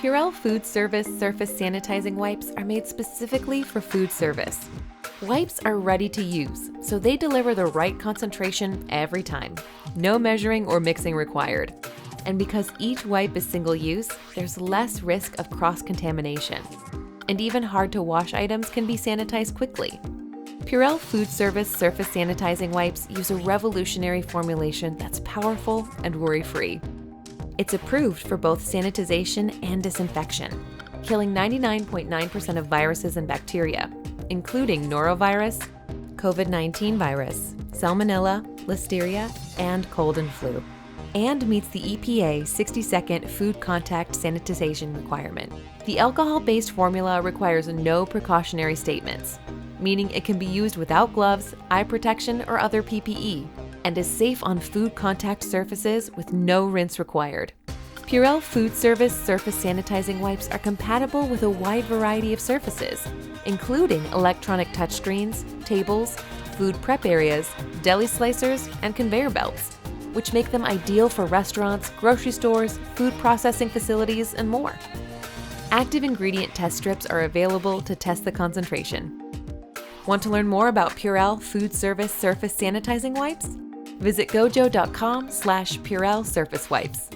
Purell Foodservice surface sanitizing wipes are made specifically for food service. Wipes are ready to use, so they deliver the right concentration every time. No measuring or mixing required. And because each wipe is single-use, there's less risk of cross-contamination. And even hard-to-wash items can be sanitized quickly. Purell Foodservice surface sanitizing wipes use a revolutionary formulation that's powerful and worry-free. It's approved for both sanitization and disinfection, killing 99.9% of viruses and bacteria, including norovirus, COVID-19 virus, salmonella, listeria, and cold and flu, and meets the EPA 60-second food contact sanitization requirement. The alcohol-based formula requires no precautionary statements, meaning it can be used without gloves, eye protection, or other PPE, and is safe on food contact surfaces with no rinse required. Purell Foodservice surface sanitizing wipes are compatible with a wide variety of surfaces, including electronic touchscreens, tables, food prep areas, deli slicers, and conveyor belts, which make them ideal for restaurants, grocery stores, food processing facilities, and more. Active ingredient test strips are available to test the concentration. Want to learn more about Purell Foodservice surface sanitizing wipes? Visit gojo.com/Purell Surface Wipes.